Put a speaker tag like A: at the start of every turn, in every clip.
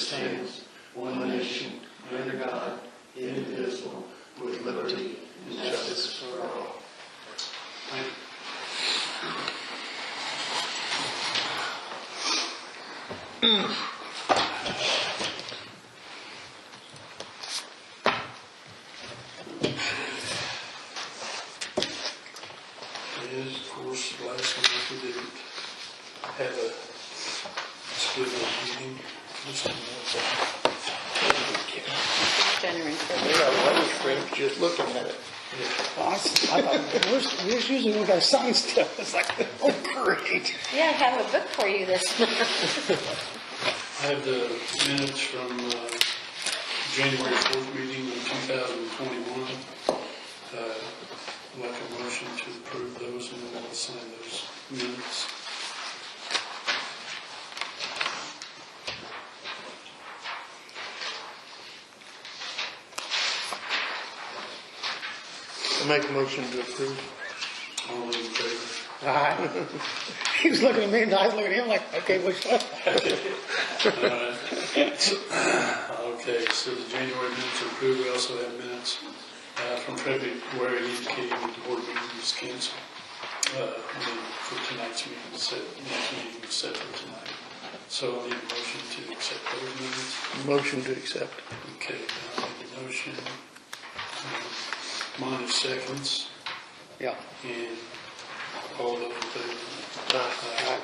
A: stands, one nation, under God, indivisible, with liberty and justice for all. Thank you. Of course, last month we didn't have a split meeting.
B: January.
C: We got a weather script just looking at it.
D: Well, I thought, where's usually we got sign stuff. It's like, oh, great.
B: Yeah, I have a book for you this month.
A: I have the minutes from January 4th meeting of 2021. I'd like a motion to approve those, and then we'll sign those minutes.
C: I make a motion to approve.
A: All in favor?
D: All right. He was looking at me and I was looking at him like, okay, which one?
A: Okay, so the January minutes are approved. We also have minutes from February indicating that the board meeting was canceled. For tonight's meeting, next meeting was set for tonight. So I'll need a motion to accept those minutes.
C: Motion to accept.
A: Okay, I'll make a motion. Minus seconds.
D: Yeah.
A: And all those in favor?
C: Aye.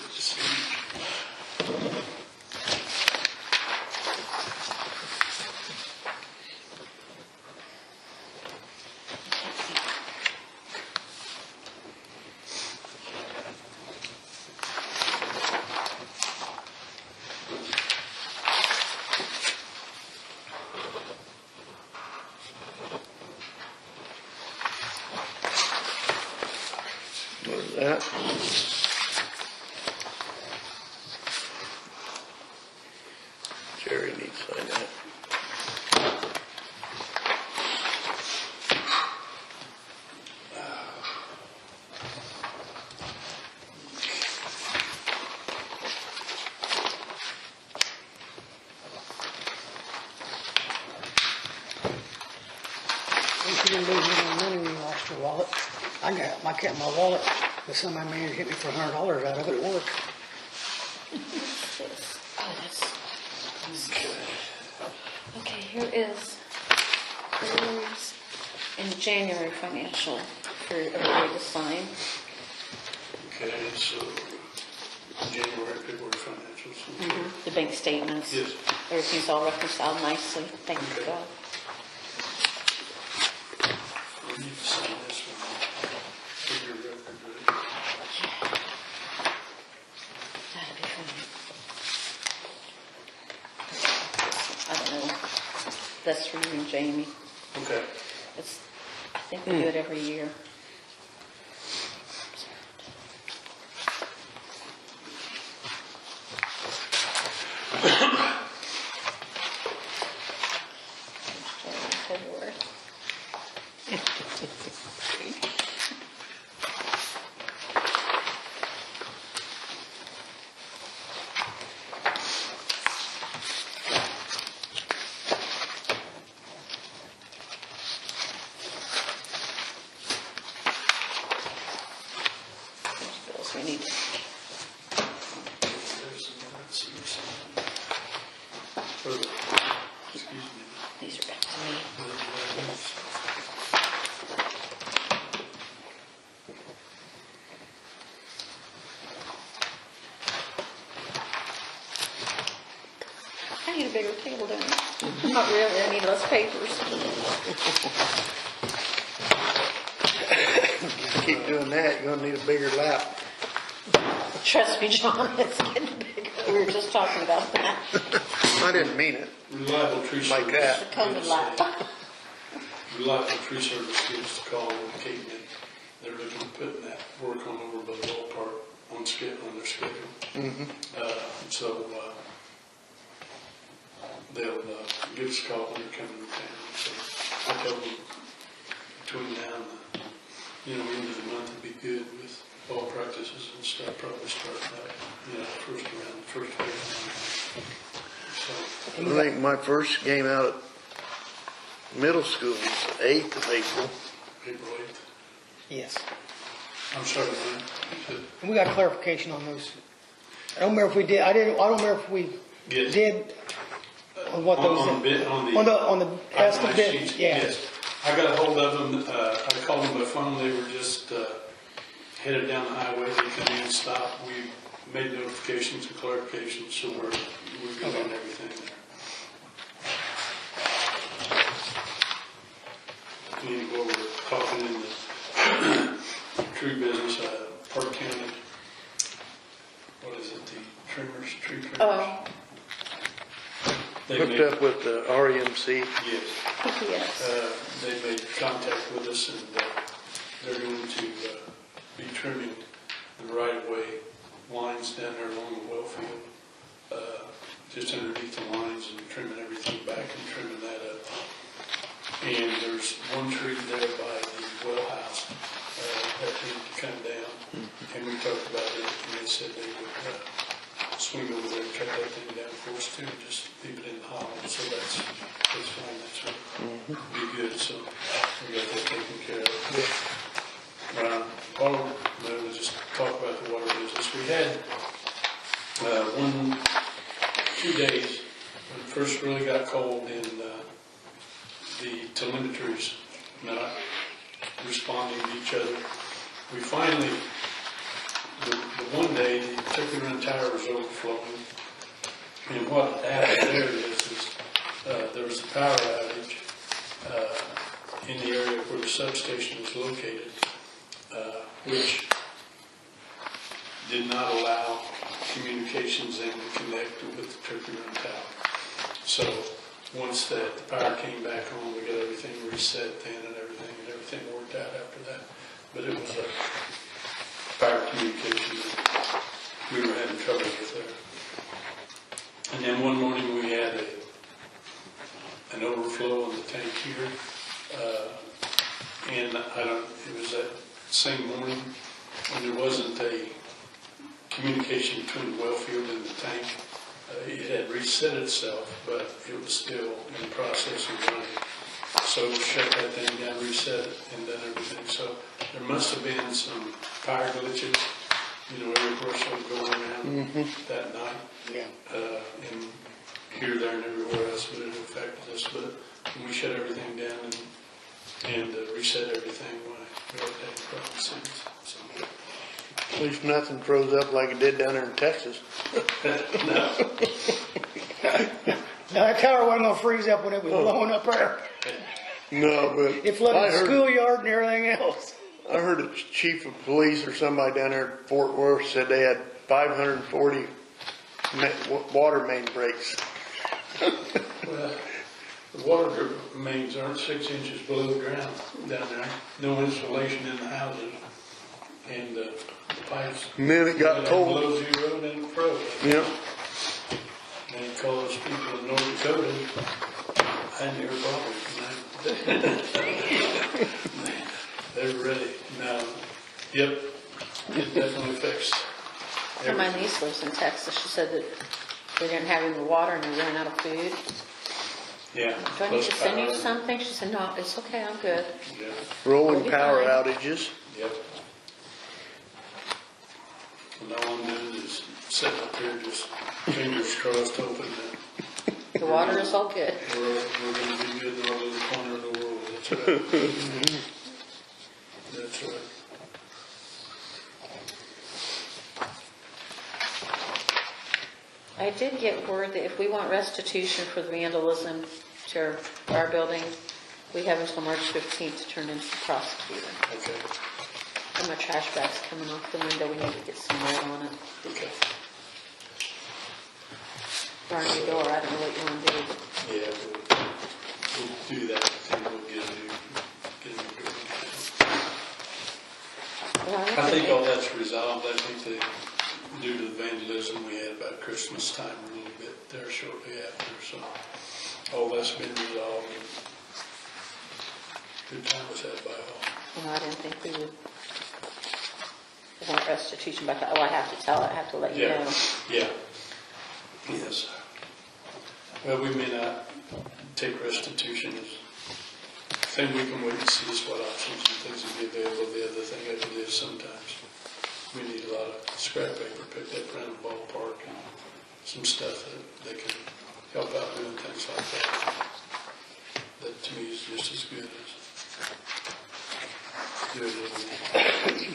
A: Let's see.
C: What is that? Jerry needs to sign that.
D: If you didn't lose any money when you lost your wallet, I kept my wallet, but some of my man hit me for $100 out of it at work.
B: Oh, that's good. Okay, here is February's and January financial for everybody to sign.
A: Okay, so January, February financials.
B: The bank statements.
A: Yes.
B: Everything's all reconciled nicely. Thank you,
A: Okay.
B: God.
A: We need to sign this one for your record, right?
B: That'd be fun. I don't know. That's for you and Jamie.
A: Okay.
B: I think we do it every year. February. Bills we need.
A: There's some minutes here. Excuse me.
B: These are back to me. I need a bigger table, don't I? Not really, I need less papers.
C: Keep doing that, you're gonna need a bigger lap.
B: Trust me, John, it's getting bigger. We were just talking about that.
C: I didn't mean it.
A: Reliable tree service.
C: Like that.
B: The COVID lap.
A: Reliable tree service gives us a call with Kate, and they're looking at putting that work on over by the ballpark on their schedule. So they'll give us a call when they're coming to town. So I told them between now and end of the month would be good with ball practices and stuff, probably starting out, first week. So,
C: I think my first game out at middle school was the 8th of April.
A: April 8th.
D: Yes.
A: I'm sorry, man.
D: And we got clarification on those. I don't remember if we did, I don't remember if we
A: Yes.
D: did on what those.
A: On the
D: estimate bid,
A: sheets,
D: yeah.
A: yes. I got a hold of them, I called them by phone, they were just headed down the highway, they couldn't even stop. We made notifications and clarifications, so we're good on everything there. While we're talking in the tree business, Park County, what is it, the trimmers, tree trimmers?
B: Oh,
A: They
C: Hooked
A: made-
C: up with the REMC.
A: Yes.
B: yes.
A: They made contact with us, and they're going to be trimming the right-of-way lines down there along the well field, just underneath the lines, and trimming everything back and trimming that up. And there's one tree there by the well house that needed to come down, and we talked about it, and they said they would swing over there and cut that thing down for us too, just leave it in the hollow, so that's fine, that's right. Be good, so we got that taken care of. We'll just talk about the water business. We had 2 days when it first really got cold, and the telemetries not responding to each other. We finally, the one day, the Turkey Run Tower was overflowing, and what happened there is there was a power outage in the area where the substation was located, which did not allow communications in to connect with the Turkey Run Tower. So once the power came back on, we got everything reset then, and everything worked out after that. But it was a power communication that we were having trouble with there. And then one morning we had an overflow in the tank here, and it was that same morning, and there wasn't a communication between the well field and the tank. It had reset itself, but it was still in the process of running. So we shut that thing down, reset it, and done everything. So there must have been some power glitches, everywhere sort of going around that night.
D: Yeah.
A: And here, there, and everywhere else, but it affected us. But we shut everything down and reset everything when we had that problem since. So.
C: At least nothing froze up like it did down there in Texas.
A: No.
D: Now, that tower wasn't gonna freeze up when it was blowing up there.
C: No, but
D: It flooded the schoolyard and everything else.
C: I heard a chief of police or somebody down there at Fort Worth said they had 540 water main breaks.
A: Well, the water mains aren't 6 inches below the ground down there. No insulation in the houses, and the pipes.
C: And then it got cold.
A: Below zero, and then it froze.
C: Yeah.
A: And it caused people in North Dakota, I never bothered. They're ready now. Yep, it definitely fixed.
B: And my niece lives in Texas. She said that they didn't have any water and they ran out of food.
A: Yeah.
B: Do I need
A: plus
B: to send you
A: power.
B: something? She said, no, it's okay, I'm good.
A: Yeah,
C: Rolling
B: We'll be
C: power
B: fine.
C: outages.
A: yep. And all I'm doing is sitting up here just fingers crossed hoping that
B: The water is all good.
A: we're going to be good in our little corner of the world. That's right. That's right.
B: I did get word that if we want restitution for the vandalism to our building, we have until March 15th to turn into the prosecutor.
A: Okay.
B: And my trash bag's coming off the window, we need to get some red on it.
A: Okay.
B: Burn your door, I don't know what you want to do.
A: Yeah, we'll do that, and we'll get a new building.
B: Well,
A: I think all that's resolved. I think due to the vandalism we had about Christmas time a little bit there shortly after, so all that's been resolved. Good time was had by all.
B: Well, I didn't think we would want restitution, but I thought, oh, I have to let you know.
A: Yeah. Yes. Well, we may not take restitution as, I think we can wait and see what options and things will be available. The other thing I do is sometimes we need a lot of scrap paper picked up around the ballpark and some stuff that they can help out doing things like that. That to me is just as good as doing it.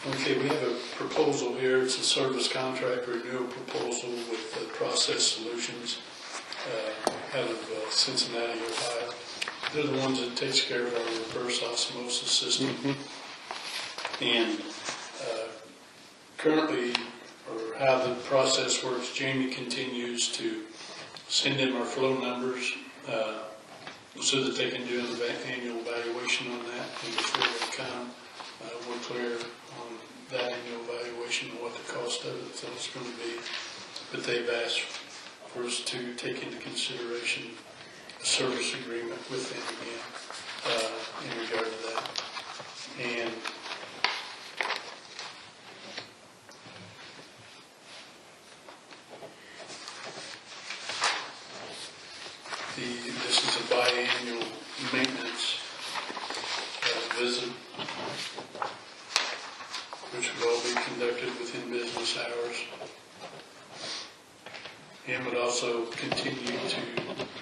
A: Okay, we have a proposal here. It's a service contract renewal proposal with Process Solutions out of Cincinnati, Ohio. They're the ones that takes care of our reverse osmosis system. And currently, or how the process works, Jamie continues to send in our flow numbers so that they can do an annual evaluation on that. And before they come, we're clear on that annual evaluation and what the cost of it is going to be. But they've asked for us to take into consideration a service agreement with them again in regard to that. And this is a biannual maintenance visit, which would all be conducted within business hours, and would also continue to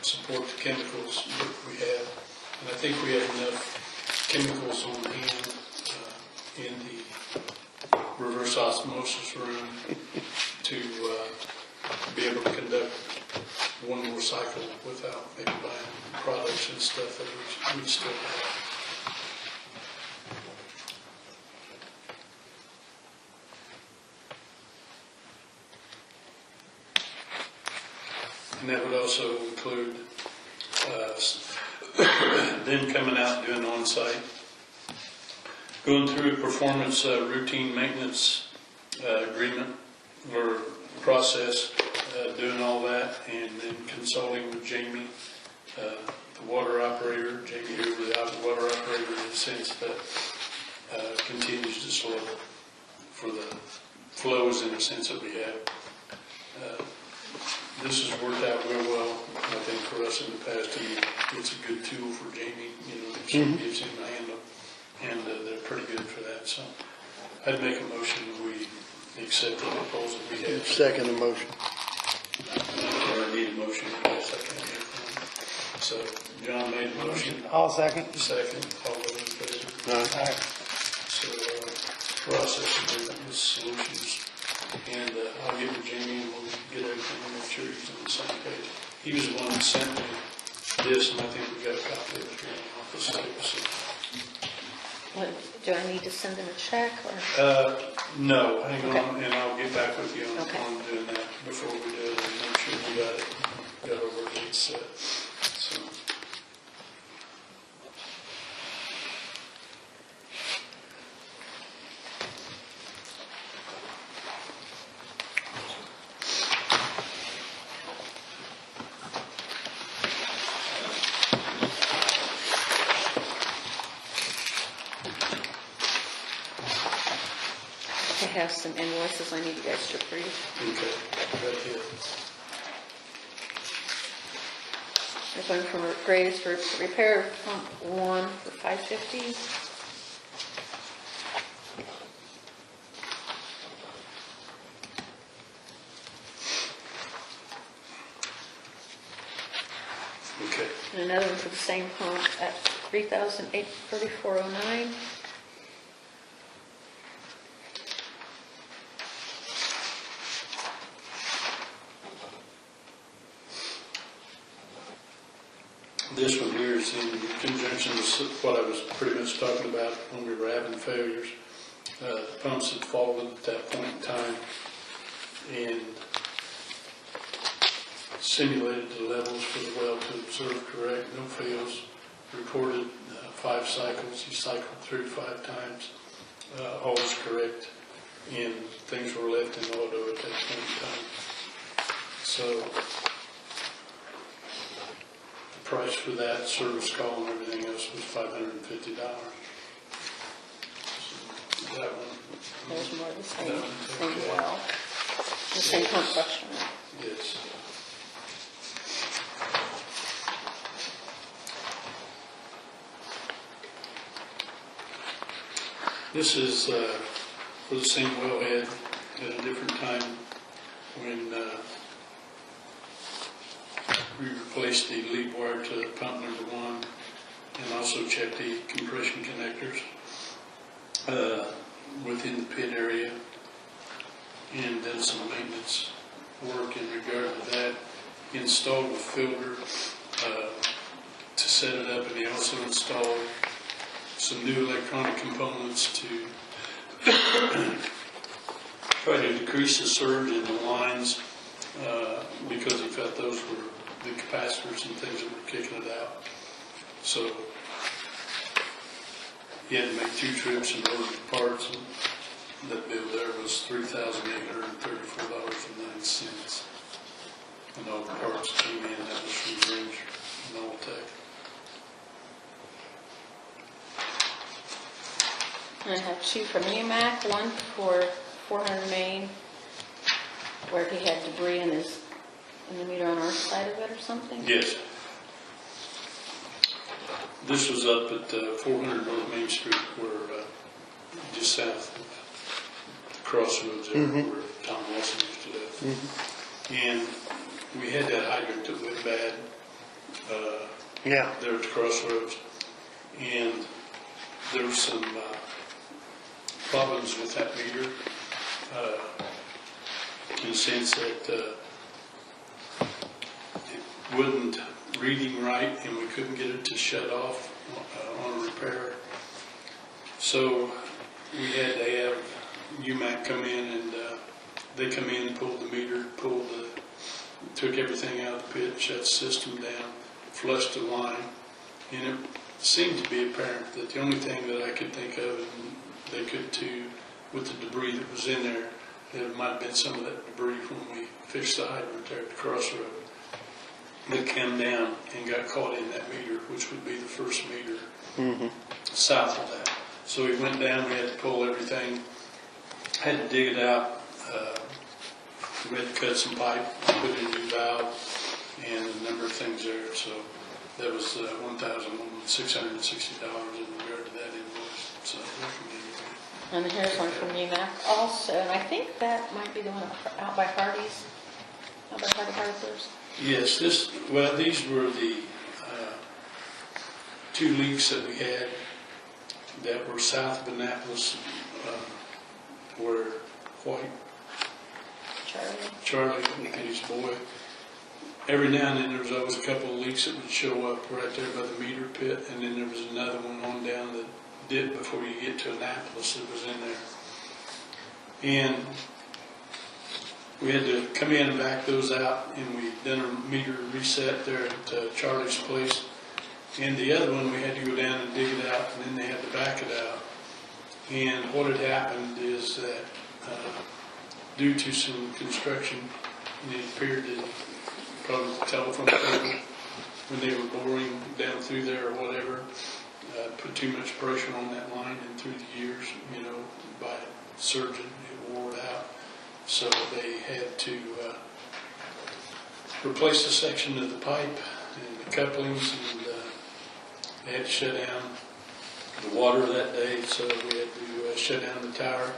A: support the chemicals that we have. And I think we have enough chemicals on hand in the reverse osmosis room to be able to conduct one more cycle without maybe buying products and stuff that we still have. And that would also include them coming out and doing on-site, going through a performance routine maintenance agreement or process, doing all that, and then consulting with Jamie, the water operator, Jamie Hoover, the water operator, in the sense that continues to slow for the flows in the sense that we have. This has worked out real well, I think, for us in the past, and it's a good tool for Jamie, that she gives him a handle, and they're pretty good for that. So I'd make a motion that we accept the proposal we have.
C: Second the motion.
A: I need a motion in a second. So John made a motion.
D: I'll second.
A: Second, all those in favor?
C: Aye.
D: Aye.
A: So process agreement with Solutions, and I'll get with Jamie and we'll get everything and make sure he's on the same page. He was the one that sent me this, and I think we got a copy of it here in the office. So.
B: What, do I need to send them a check or?
A: No, hang
B: Okay.
A: on, and I'll get back with you on
B: Okay.
A: doing that before we do it, and make sure we got our work dates set. So.
B: I have some invoices I need you guys to approve.
A: Okay, right here.
B: There's one from Graves for repair of pump 1 for $550.
A: Okay,
B: And another one for the same pump at $3,834.09.
A: this one here is in conjunction with what I was pretty much talking about when we were having failures. The pumps had fallen at that point in time and simulated the levels for the well to observe correct, no fails, reported 5 cycles. He cycled through 5 times, all was correct, and things were left in auto at that point in time. So the price for that, service call and everything else was $550. So that one.
B: There's more of the same,
A: That one, okay.
B: well, the same construction.
A: Yes. This is for the same wellhead at a different time when we replaced the lead wire to pump number 1 and also checked the compression connectors within the pit area and done some maintenance work in regard to that. Installed a filter to set it up, and he also installed some new electronic components to try to decrease the surge in the lines because he felt those were the capacitors and things that were kicking it out. So he had to make 2 trips in order to parts, and that bill there was $3,834.09. And all the parts came in, that was from Grange and Alltech.
B: And I have 2 from UMAC, one for 400 Main, where he had debris in the meter on our side of it or something.
A: Yes. This was up at 400 North Main Street, where just south of the crossroads there, where Tom Wilson used to live. And we had that hydrant that went bad there at the crossroads. And there were some problems with that meter in the sense that it wasn't reading right, and we couldn't get it to shut off on a repair. So we had to have UMAC come in, and they come in and pulled the meter, took everything out of the pit, shut the system down, flushed the line, and it seemed to be apparent that the only thing that I could think of, and they could too, with the debris that was in there, that it might have been some of that debris when we fixed the hydrant there at the crossroad that came down and got caught in that meter, which would be the first meter south of that. So we went down, we had to pull everything, had to dig it out, we had to cut some pipe, put in a new valve, and a number of things there. So that was $1,660 in regard to that invoice. So
B: And here's one from UMAC also, and I think that might be the one out by Hardy's, out by Hardy Hardware's.
A: yes, these were the 2 leaks that we had that were south of Annapolis, where White, Charlie and his boy, every now and then there was always a couple of leaks that would show up right there by the meter pit, and then there was another one on down the dip before you get to Annapolis that was in there. And we had to come in and back those out, and we done a meter reset there at Charlie's place. And the other one, we had to go down and dig it out, and then they had to back it out. And what had happened is that due to some construction, and it appeared that probably the telephone cable, when they were boring down through there or whatever, put too much pressure on that line, and through the years, by surging, it wore it out. So they had to replace the section of the pipe and the couplings, and they had to shut down the water that day, so we had to shut down the tower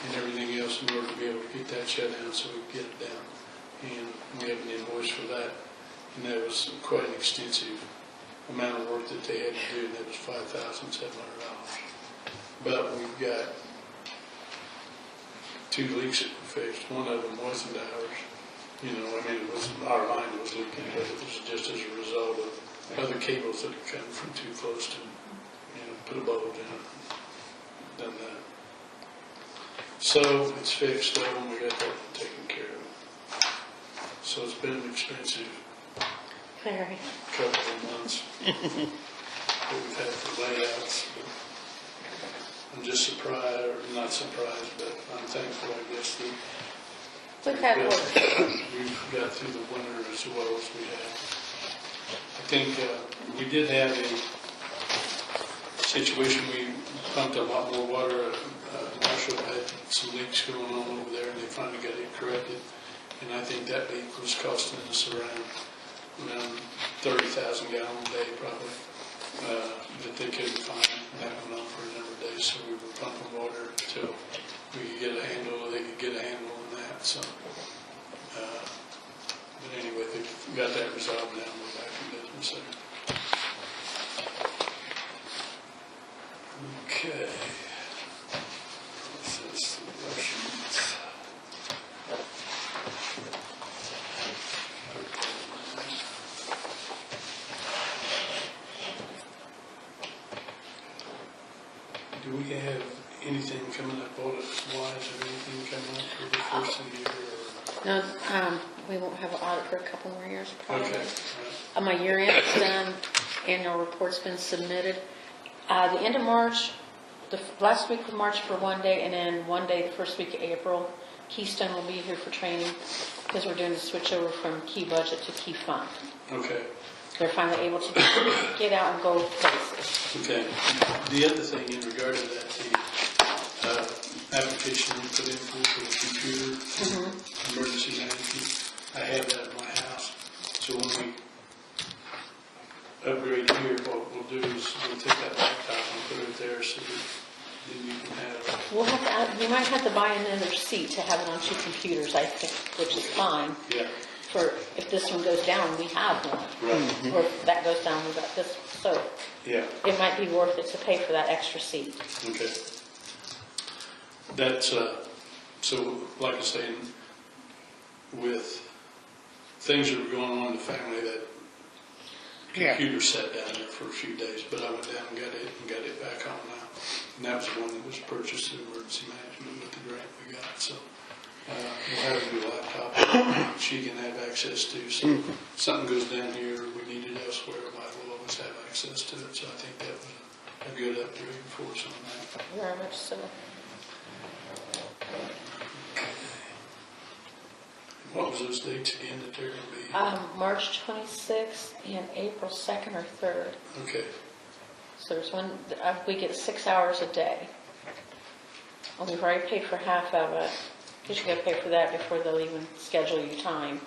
A: and everything else in order to be able to get that shut down so we could get it down. And we have an invoice for that, and that was quite an extensive amount of work that they had to do, and that was $5,700. But we've got 2 leaks that were fixed. One of them wasn't ours. It wasn't our line that was leaking, but it was just as a result of other cables that had come from too close to, put a bulge in it. Done that. So it's fixed though, and we got that taken care of. So it's been an expensive
B: Very.
A: couple of months that we've had for layouts. But I'm just surprised, or not surprised, but I'm thankful, I guess, that
B: We've had work.
A: we've got through the winter as well as we have. think we did have a situation, we pumped a lot more water. Marshall had some leaks going on over there, and they finally got it corrected. And I think that leak was costing us around 30,000 gallons a day, probably. That they couldn't find. That went on for a number of days, so we were pumping water until we could get a handle, they could get a handle on that. So, but anyway, they got that resolved now. We're back in business there. Okay. This is the Russians. Do we have anything coming up audit-wise, or anything coming up for the first of the year?
B: No, we won't have an audit for a couple more years, probably.
A: Okay.
B: My year-end annual report's been submitted. The end of March, the last week of March for one day, and then one day the first week of April. Keystone will be here for training because we're doing the switch over from key budget to key fund.
A: Okay.
B: They're finally able to get out and go places.
A: Okay. The other thing in regard to that, the application we put in for the computer emergency management, I have that at my house. So when we upgrade here, what we'll do is we'll take that laptop and put it there so that then you can have.
B: We'll have to we might have to buy another seat to have it on 2 computers, I think, which is fine.
A: Yeah.
B: For if this one goes down, we have one.
A: Right.
B: Or if that goes down, we've got this. So
A: Yeah.
B: it might be worth it to pay for that extra seat.
A: Okay. That's, so like I say, with things that were going on in the family, that computer sat down there for a few days, but I went down and got it back on now. And that was the one that was purchased in emergency management with the grant we got, so. We'll have a new laptop she can have access to, so if something goes down here, or we need it elsewhere, we'll always have access to it, so I think that was a good upgrade for us on that.
B: Very much so.
A: What was those dates again that they're going to be?
B: March 26th and April 2nd or 3rd.
A: Okay,
B: So there's one, we get 6 hours a day. And we've already paid for half of it, because you got to pay for that before they'll even schedule your time.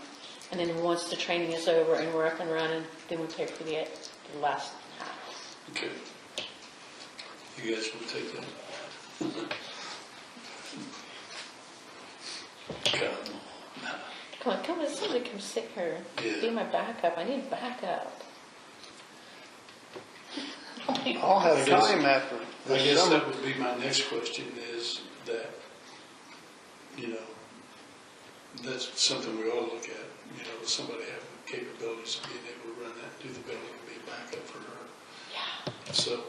B: And then once the training is over and we're up and running, then we pay for the last half.
A: okay. You guys will take that?
B: Come on, somebody come sit here and
A: Yeah.
B: be my backup. I need backup.
C: I'll have time after
A: I
C: the
A: guess
C: summer.
A: that would be my next question is that, that's something we ought to look at, somebody having the capabilities of being able to run that, do the building and be a backup for her.
B: Yeah.
A: So,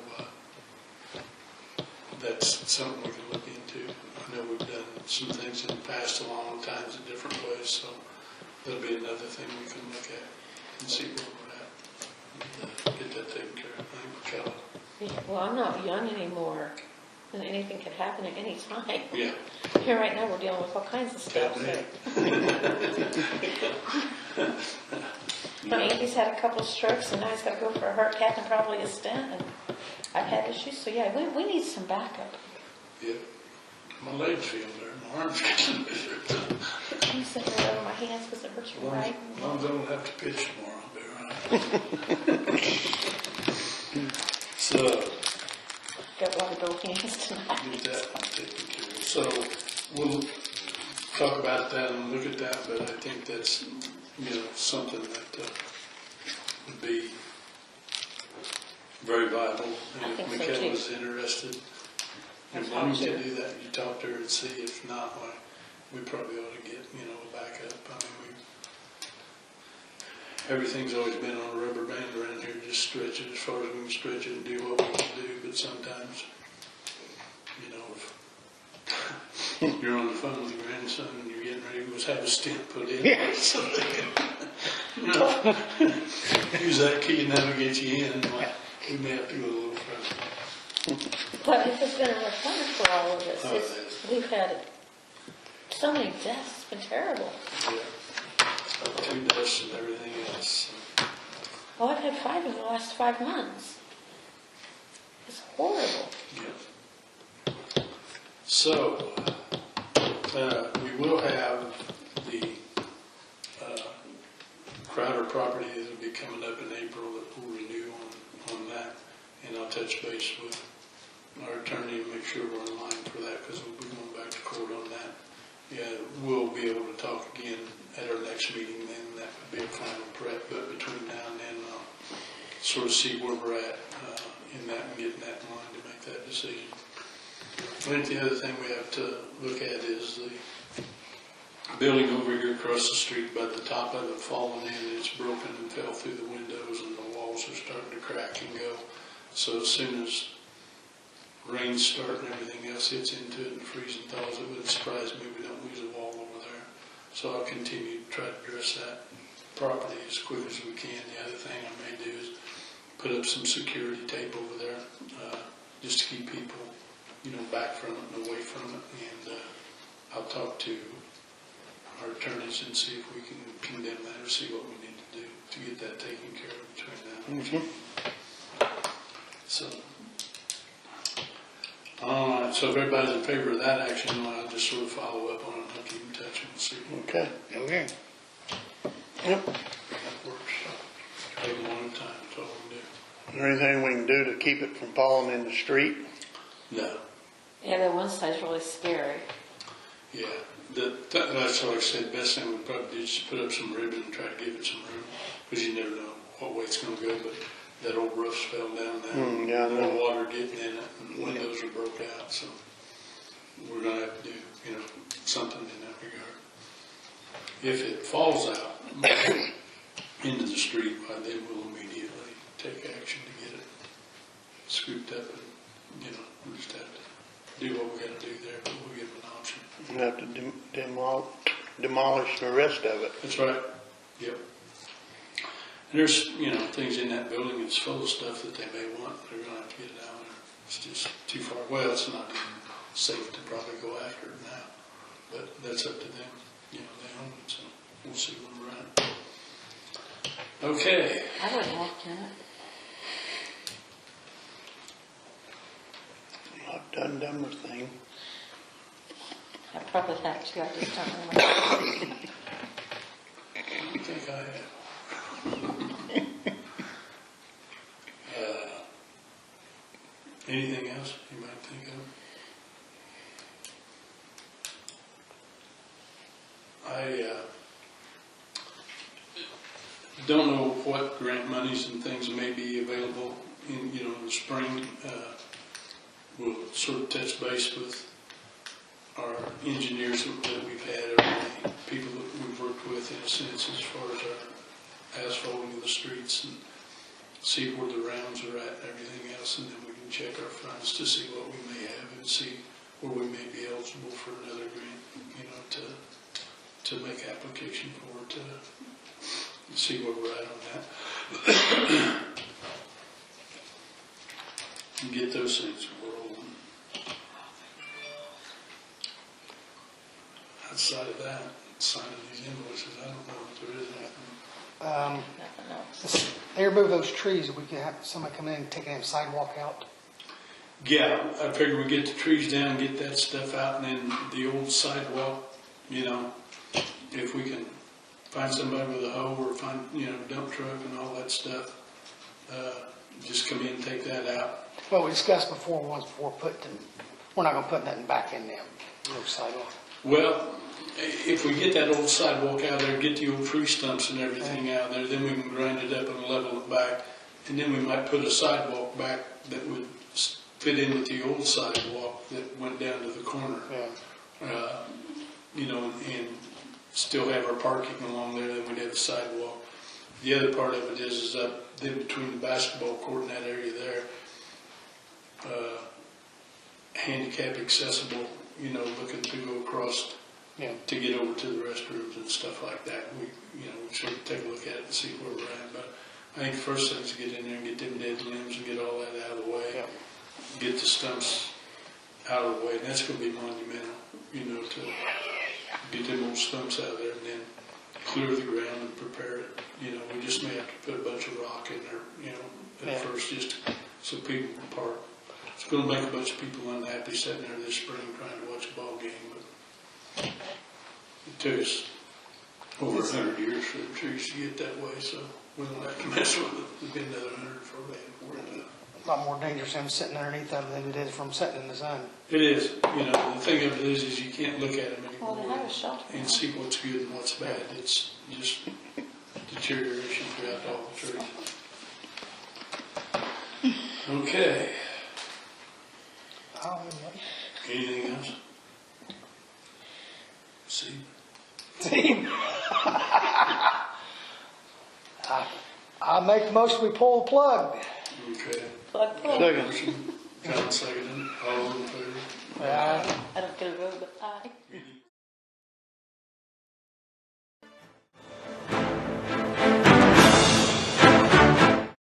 A: that's something we can look into. I know we've done some things in the past a long times in different ways, so that'll be another thing we can look at and see where we're at. Get that taken care of. Thank you, Kelly.
B: Yeah, well, I'm not young anymore, and anything could happen at any time.
A: Yeah.
B: Here right now, we're dealing with all kinds of stuff. But Andy's had a couple of strokes, and now he's got to go for a heart cath and probably a stent, and I've had issues, so yeah, we need some backup.
A: Yeah. My legs feel better, my arms getting better.
B: I'm sitting right over my hands because it hurts from right.
A: As long as I don't have to pitch tomorrow, I'll be all right. So,
B: Got a lot of little hands tonight.
A: get that taken care of. So, we'll talk about that and look at that, but I think that's, something that would be very viable.
B: I
A: And
B: think
A: if
B: so, too.
A: Michaela's interested, and
B: That's
A: when we
B: fine,
A: can
B: too.
A: do that, you talk to her and see. If not, why, we probably ought to get, a backup. I mean, everything's always been on a rubber band around here, just stretch it as far as we can stretch it and do what we can do, but sometimes, if you're on the phone with your grandson and you're getting ready to go have a stent put in,
C: Yeah.
A: use that key and navigate you in, and we may have to go a little further.
B: But it has been a fun for all of us.
A: Oh, it is.
B: We've had so many deaths. It's been terrible.
A: Yeah. 2 deaths and everything else.
B: Oh, I've had 5 in the last 5 months. It's horrible.
A: Yeah. So, we will have the Crowder property that will be coming up in April that we'll renew on that. And I'll touch base with our attorney and make sure we're in line for that, because we'll be going back to court on that. Yeah, we'll be able to talk again at our next meeting, then that would be a final prep, but between now and then, I'll sort of see where we're at in that and getting that in line to make that decision. I think the other thing we have to look at is the building over here across the street, but the top of it fallen in, it's broken and fell through the windows, and the walls are starting to crack and go. So as soon as rains start and everything else hits into it and freezing thaws, it wouldn't surprise me if we don't lose a wall over there. So I'll continue to try to address that property as quick as we can. The other thing I may do is put up some security tape over there, just to keep people, back from it and away from it. And I'll talk to our attorneys and see if we can condemn that or see what we need to do to get that taken care of between now and So, all right, so if everybody's in favor of that action, I'll just sort of follow up on it, I'll keep in touch and see.
C: Okay.
D: Okay.
C: Yep.
A: That works. Take them one at a time, that's all we can do.
C: Is there anything we can do to keep it from falling in the street?
A: No.
B: Yeah, that one side's really scary.
A: Yeah, that's like I said, best thing we probably do is just put up some ribbon and try to give it some room, because you never know what way it's going to go, but that old roof's fell down now.
C: Yeah, I know.
A: More water getting in it, and windows are broke out, so we're going to have to do, something in that regard. If it falls out into the street, then we'll immediately take action to get it scooped up, and, we'll just have to do what we got to do there, but we'll give them an option.
C: We have to demolish the rest of it.
A: That's right. Yep. And there's, things in that building that's full of stuff that they may want. They're going to have to get it out there. It's just too far. Well, it's not even safe to probably go after it now. But that's up to them. They own it, so we'll see where we're at. Okay.
B: I would have to.
C: I've done dumber thing.
B: I probably have to. I just don't remember.
A: I don't think I have. Anything else you might think of? I don't know what grant monies and things may be available in the spring. We'll sort of touch base with our engineers that we've had, or the people that we've worked with in a sense as far as our asphalting of the streets, and see where the rounds are at and everything else, and then we can check our funds to see what we may have and see where we may be eligible for another grant, to make application for, to see where we're at on that. And get those things rolling. Outside of that, signing these invoices, I don't know if there is anything.
B: Nothing else.
D: They remove those trees, we could have somebody come in and take that sidewalk out.
A: Yeah, I figured we'd get the trees down, get that stuff out, and then the old sidewalk, if we can find somebody with a hoe or find, dump truck and all that stuff, just come in and take that out.
D: Well, we discussed before, once before we're not gonna put nothing back in there, no sidewalk.
A: Well, if we get that old sidewalk out there, get the old tree stumps and everything out there, then we can grind it up and level it back. And then we might put a sidewalk back that would fit in with the old sidewalk that went down to the corner.
D: Yeah.
A: And still have our parking along there, then we'd have a sidewalk. The other part of it is up then between the basketball court and that area there, handicap accessible, looking to go across to get over to the restrooms and stuff like that. We sort of take a look at it and see where we're at. But I think the first thing is to get in there and get them dead limbs and get all that out of the way. Get the stumps out of the way, and that's going to be monumental, to get them old stumps out of there and then clear the ground and prepare it. You know, we just may have to put a bunch of rock in there, you know, at
D: Yeah.
A: first, just so people can park. It's gonna make a bunch of people unhappy sitting there this spring trying to watch a ball game, but it took us over 100 years for the trees to get that way, so we don't have to mess with it. We've been another 100 before we're in it.
D: A lot more dangerous than sitting underneath them than it is from sitting in the sun.
A: It is, you know, the thing of it is you can't look at them
B: Well, they
A: anymore
B: have a shelter.
A: and see what's good and what's bad. It's just deterioration throughout all the trees. Okay,
D: Oh,
A: anything else? See?
D: team. I make the motion, we pull the plug.
A: Okay.
B: Plug, plug.
C: Second.
A: Motion, John seconded, all in favor?
D: Yeah.
B: I don't get a vote, but aye.